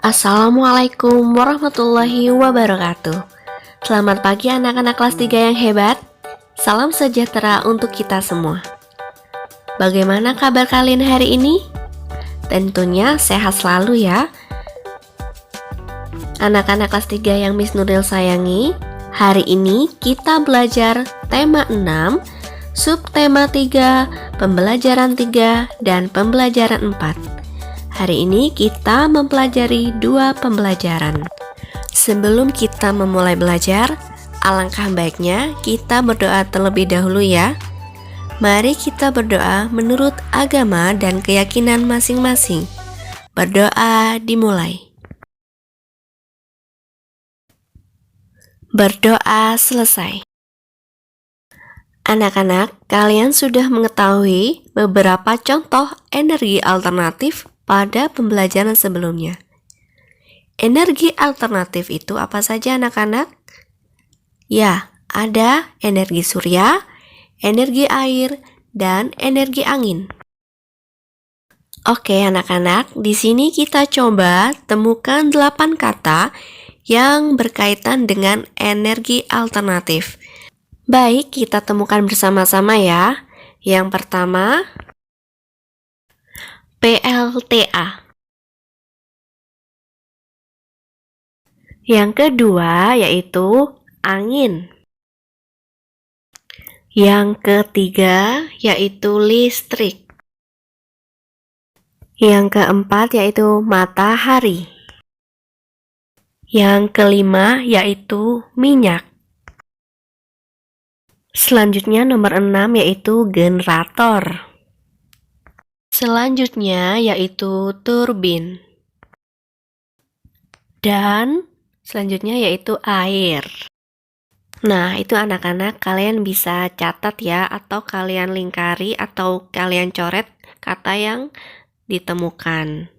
Assalamualaikum warahmatullahi wabarakatuh. Selamat pagi anak-anak kelas 3 yang hebat. Salam sejahtera untuk kita semua. Bagaimana kabar kalian hari ini? Tentunya sehat selalu ya. Anak-anak kelas 3 yang Miss Nuril sayangi, hari ini kita belajar tema 6, subtema 3, pembelajaran 3, dan pembelajaran 4. Hari ini kita mempelajari 2 pembelajaran. Sebelum kita memulai belajar, alangkah baiknya kita berdoa terlebih dahulu ya. Mari kita berdoa menurut agama dan keyakinan masing-masing. Berdoa dimulai. Berdoa selesai. Anak-anak, kalian sudah mengetahui beberapa contoh energi alternatif pada pembelajaran sebelumnya. Energi alternatif itu apa saja anak-anak? Ya, ada energi surya, energi air, dan energi angin. Oke anak-anak, di sini kita coba temukan 8 kata yang berkaitan dengan energi alternatif. Baik, kita temukan bersama-sama ya. Yang pertama, PLTA. Yang kedua yaitu angin. Yang ketiga yaitu listrik. Yang keempat yaitu matahari. Yang kelima yaitu minyak. Selanjutnya nomor 6 yaitu generator. Selanjutnya yaitu turbin. Dan selanjutnya yaitu air. Nah, itu anak-anak kalian bisa catat ya, atau kalian lingkari atau kalian coret kata yang ditemukan.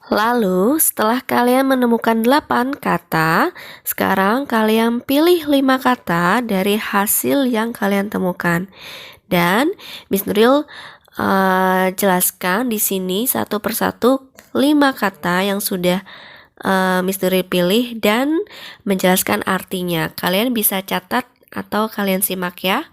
Lalu, setelah kalian menemukan 8 kata, sekarang kalian pilih 5 kata dari hasil yang kalian temukan. Dan Miss Nuril jelaskan di sini satu persatu 5 kata yang sudah Miss Nuril pilih dan menjelaskan artinya. Kalian bisa catat atau kalian simak ya.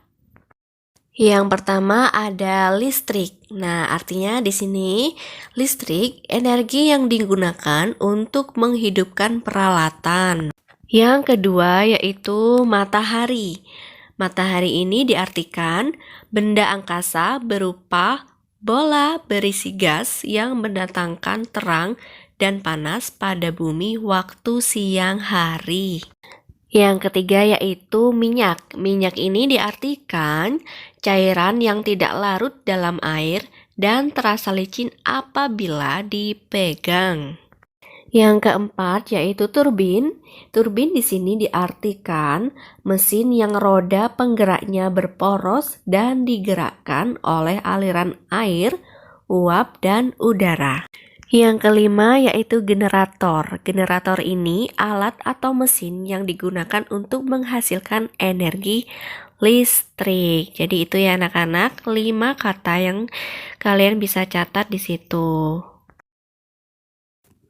Yang pertama ada listrik. Nah, artinya di sini listrik energi yang digunakan untuk menghidupkan peralatan. Yang kedua yaitu matahari. Matahari ini diartikan benda angkasa berupa bola berisi gas yang mendatangkan terang dan panas pada bumi waktu siang hari. Yang ketiga yaitu minyak. Minyak ini diartikan cairan yang tidak larut dalam air dan terasa licin apabila dipegang. Yang keempat yaitu turbin. Turbin di sini diartikan mesin yang roda penggeraknya berporos dan digerakkan oleh aliran air, uap, dan udara. Yang kelima yaitu generator. Generator ini alat atau mesin yang digunakan untuk menghasilkan energi listrik. Jadi itu ya anak-anak, 5 kata yang kalian bisa catat di situ.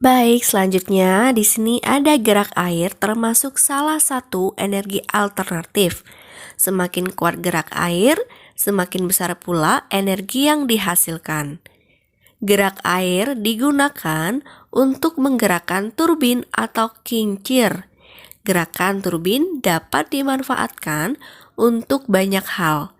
Baik, selanjutnya di sini ada gerak air termasuk salah satu energi alternatif. Semakin kuat gerak air, semakin besar pula energi yang dihasilkan. Gerak air digunakan untuk menggerakkan turbin atau kincir. Gerakan turbin dapat dimanfaatkan untuk banyak hal,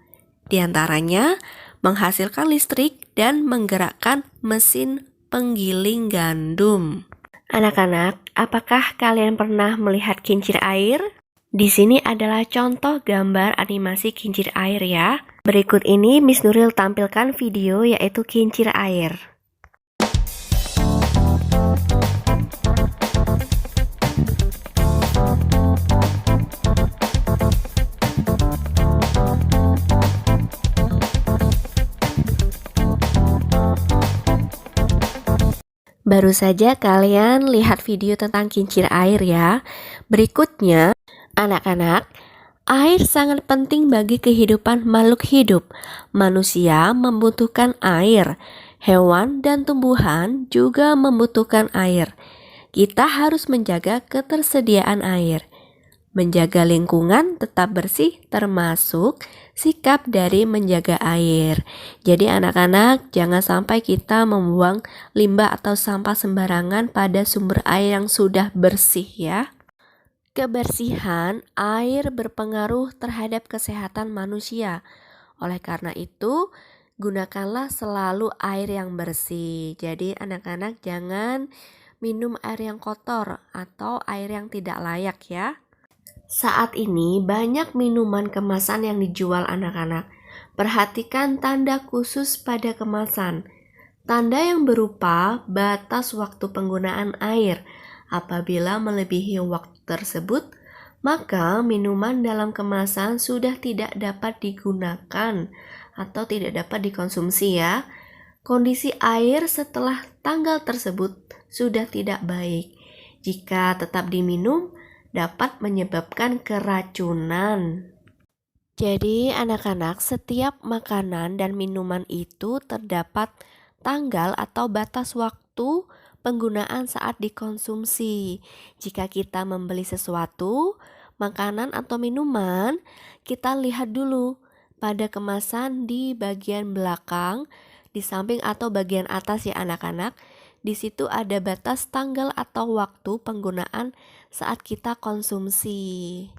di antaranya menghasilkan listrik dan menggerakkan mesin penggiling gandum. Anak-anak, apakah kalian pernah melihat kincir air? Di sini adalah contoh gambar animasi kincir air ya. Berikut ini Miss Nuril tampilkan video yaitu kincir air. Baru saja kalian lihat video tentang kincir air ya. Berikutnya, anak-anak, air sangat penting bagi kehidupan makhluk hidup. Manusia membutuhkan air. Hewan dan tumbuhan juga membutuhkan air. kita harus menjaga ketersediaan air. Menjaga lingkungan tetap bersih termasuk sikap dari menjaga air. Jadi anak-anak, jangan sampai kita membuang limbah atau sampah sembarangan pada sumber air yang sudah bersih ya. Kebersihan air berpengaruh terhadap kesehatan manusia. Oleh karena itu, gunakanlah selalu air yang bersih. Jadi anak-anak jangan minum air yang kotor atau air yang tidak layak ya. Saat ini banyak minuman kemasan yang dijual anak-anak. Perhatikan tanda khusus pada kemasan. Tanda yang berupa batas waktu penggunaan air. Apabila melebihi waktu tersebut, maka minuman dalam kemasan sudah tidak dapat digunakan atau tidak dapat dikonsumsi ya. Kondisi air setelah tanggal tersebut sudah tidak baik. Jika tetap diminum, dapat menyebabkan keracunan. Jadi anak-anak, setiap makanan dan minuman itu terdapat tanggal atau batas waktu penggunaan saat dikonsumsi. Jika kita membeli sesuatu, makanan atau minuman, kita lihat dulu pada kemasan di bagian belakang, di samping atau bagian atas ya anak-anak. Di situ ada batas tanggal atau waktu penggunaan saat kita konsumsi.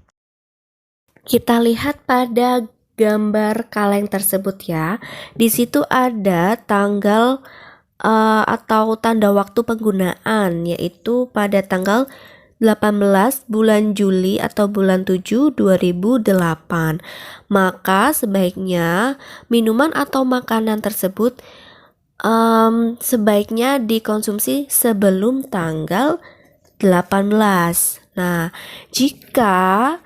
Kita lihat pada gambar kaleng tersebut ya. Di situ ada tanggal atau tanda waktu penggunaan, yaitu pada tanggal 18 bulan Juli atau bulan 7 2008. Maka sebaiknya minuman atau makanan tersebut sebaiknya dikonsumsi sebelum tanggal 18. Nah, jika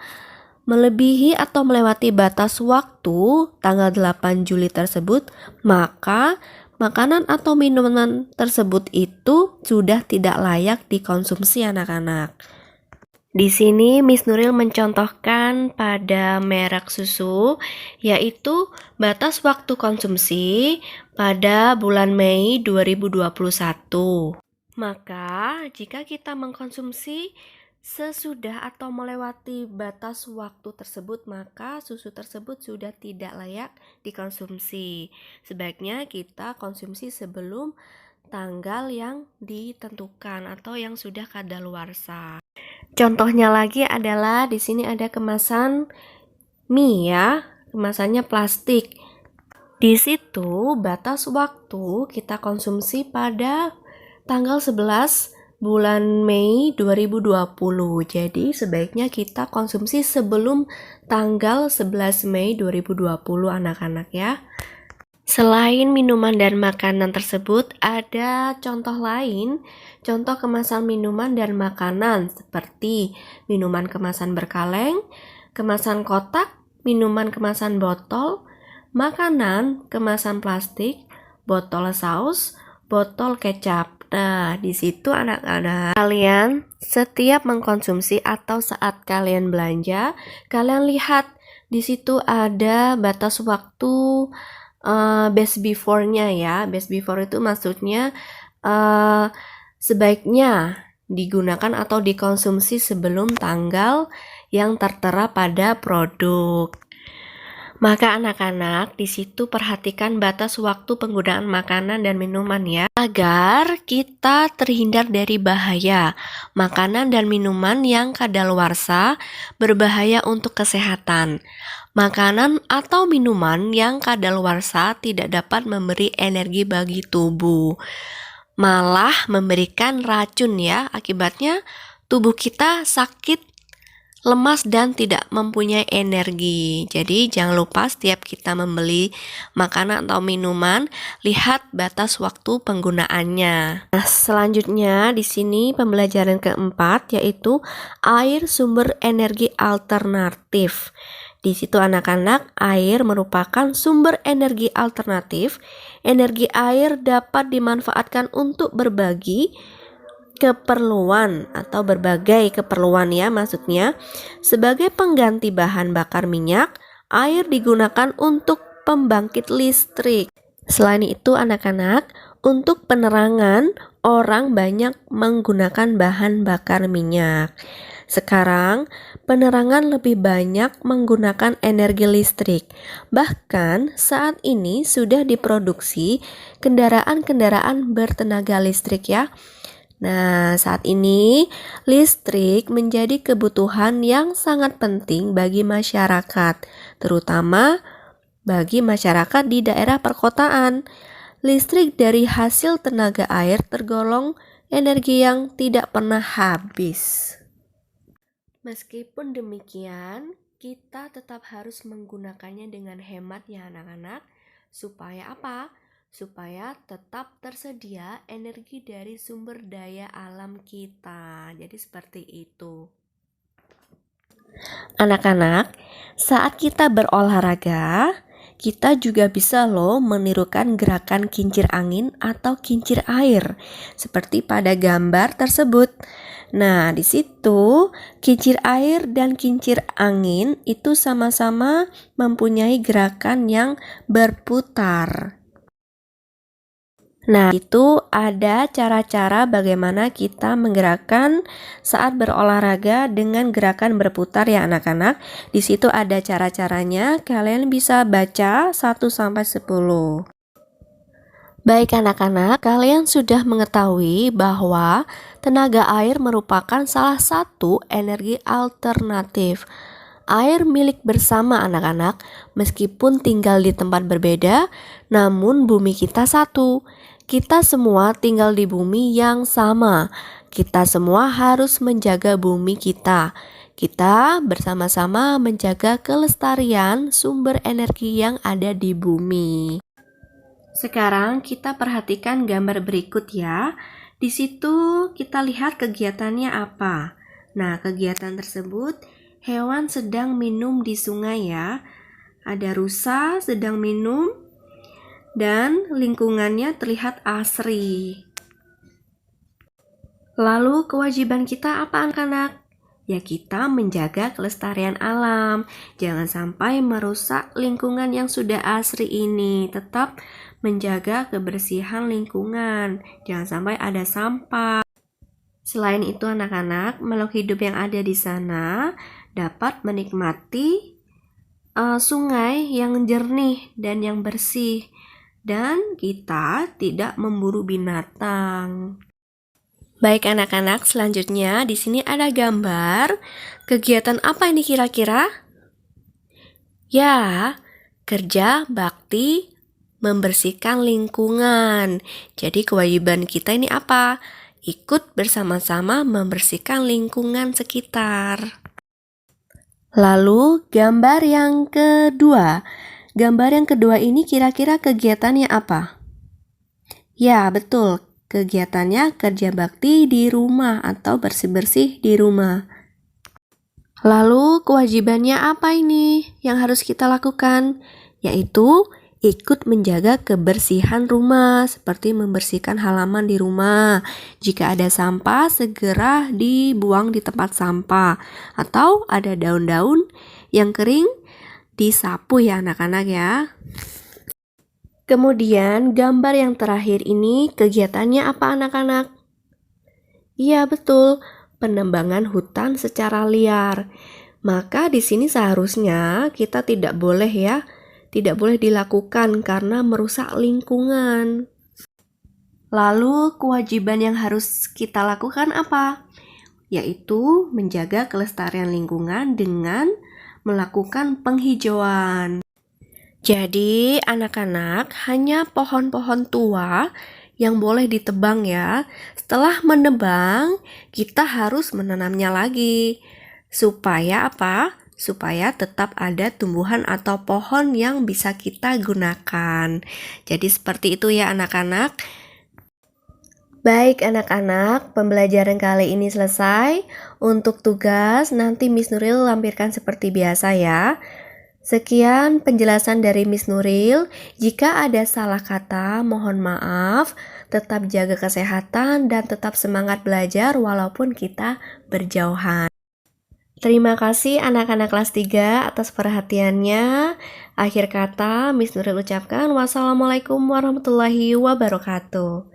melebihi atau melewati batas waktu tanggal 8 Juli tersebut, maka makanan atau minuman tersebut itu sudah tidak layak dikonsumsi anak-anak. Di sini Miss Nuril mencontohkan pada merek susu, yaitu batas waktu konsumsi pada bulan Mei 2021. Maka jika kita mengkonsumsi sesudah atau melewati batas waktu tersebut, maka susu tersebut sudah tidak layak dikonsumsi. Sebaiknya kita konsumsi sebelum tanggal yang ditentukan atau yang sudah kadaluarsa. Contohnya lagi adalah di sini ada kemasan mie ya, kemasannya plastik. Di situ batas waktu kita konsumsi pada tanggal 11 bulan Mei 2020. Jadi sebaiknya kita konsumsi sebelum tanggal 11 Mei 2020 anak-anak ya. Selain minuman dan makanan tersebut, ada contoh lain, contoh kemasan minuman dan makanan seperti minuman kemasan berkaleng, kemasan kotak, minuman kemasan botol, makanan kemasan plastik, botol saus, botol kecap. Nah, di situ anak-anak kalian setiap mengkonsumsi atau saat kalian belanja, kalian lihat di situ ada batas waktu best before-nya ya. Best before itu maksudnya sebaiknya digunakan atau dikonsumsi sebelum tanggal yang tertera pada produk. Maka anak-anak di situ perhatikan batas waktu penggunaan makanan dan minuman ya, agar kita terhindar dari bahaya. Makanan dan minuman yang kadaluarsa berbahaya untuk kesehatan. Makanan atau minuman yang kadaluarsa tidak dapat memberi energi bagi tubuh, malah memberikan racun ya. Akibatnya tubuh kita sakit, lemas dan tidak mempunyai energi. Jadi jangan lupa setiap kita membeli makanan atau minuman, lihat batas waktu penggunaannya. Nah, selanjutnya di sini pembelajaran keempat yaitu air sumber energi alternatif. Di situ anak-anak, air merupakan sumber energi alternatif. Energi air dapat dimanfaatkan untuk berbagi keperluan atau berbagai keperluan ya maksudnya. Sebagai pengganti bahan bakar minyak, air digunakan untuk pembangkit listrik. Selain itu anak-anak, Untuk penerangan, orang banyak menggunakan bahan bakar minyak. Sekarang, penerangan lebih banyak menggunakan energi listrik. Bahkan saat ini sudah diproduksi kendaraan-kendaraan bertenaga listrik ya. Nah, saat ini listrik menjadi kebutuhan yang sangat penting bagi masyarakat, terutama bagi masyarakat di daerah perkotaan. Listrik dari hasil tenaga air tergolong energi yang tidak pernah habis. Meskipun demikian, kita tetap harus menggunakannya dengan hemat ya anak-anak. Supaya apa? Supaya tetap tersedia energi dari sumber daya alam kita. Jadi seperti itu. Anak-anak, saat kita berolahraga, kita juga bisa loh menirukan gerakan kincir angin atau kincir air seperti pada gambar tersebut. Nah, di situ kincir air dan kincir angin itu sama-sama mempunyai gerakan yang berputar. Nah, itu ada cara-cara bagaimana kita menggerakkan saat berolahraga dengan gerakan berputar ya anak-anak. Di situ ada cara-caranya, kalian bisa baca 1 sampai 10. Baik anak-anak, kalian sudah mengetahui bahwa tenaga air merupakan salah satu energi alternatif. Air milik bersama anak-anak, meskipun tinggal di tempat berbeda, namun bumi kita satu. Kita semua tinggal di bumi yang sama. Kita semua harus menjaga bumi kita. Kita bersama-sama menjaga kelestarian sumber energi yang ada di bumi. Sekarang kita perhatikan gambar berikut ya. Di situ kita lihat kegiatannya apa. Nah, kegiatan tersebut hewan sedang minum di sungai ya. Ada rusa sedang minum dan lingkungannya terlihat asri. Lalu kewajiban kita apa anak-anak? Ya kita menjaga kelestarian alam. Jangan sampai merusak lingkungan yang sudah asri ini. Tetap menjaga kebersihan lingkungan. Jangan sampai ada sampah. Selain itu anak-anak, makhluk hidup yang ada di sana dapat menikmati sungai yang jernih dan yang bersih. Dan kita tidak memburu binatang. Baik anak-anak, selanjutnya di sini ada gambar. Kegiatan apa ini kira-kira? Ya, kerja bakti membersihkan lingkungan. Jadi kewajiban kita ini apa? Ikut bersama-sama membersihkan lingkungan sekitar. Lalu gambar yang kedua. Gambar yang kedua ini kira-kira kegiatannya apa? Ya, betul. Kegiatannya kerja bakti di rumah atau bersih-bersih di rumah. Lalu kewajibannya apa ini yang harus kita lakukan? Yaitu ikut menjaga kebersihan rumah, seperti membersihkan halaman di rumah. Jika ada sampah, segera dibuang di tempat sampah. Atau ada daun-daun yang kering, disapu ya anak-anak ya. Kemudian gambar yang terakhir ini kegiatannya apa anak-anak? Iya betul, penebangan hutan secara liar. Maka di sini seharusnya kita tidak boleh dilakukan karena merusak lingkungan. Lalu kewajiban yang harus kita lakukan apa? Yaitu menjaga kelestarian lingkungan dengan melakukan penghijauan. Jadi anak-anak hanya pohon-pohon tua yang boleh ditebang ya. Setelah menebang, kita harus menanamnya lagi. Supaya apa? Supaya tetap ada tumbuhan atau pohon yang bisa kita gunakan. Jadi seperti itu ya anak-anak. Baik anak-anak, pembelajaran kali ini selesai. Untuk tugas nanti Miss Nuril lampirkan seperti biasa ya. Sekian penjelasan dari Miss Nuril. Jika ada salah kata, mohon maaf. Tetap jaga kesehatan dan tetap semangat belajar walaupun kita berjauhan. Terima kasih anak-anak kelas 3 atas perhatiannya. Akhir kata, Miss Nuril ucapkan wassalamualaikum warahmatullahi wabarakatuh.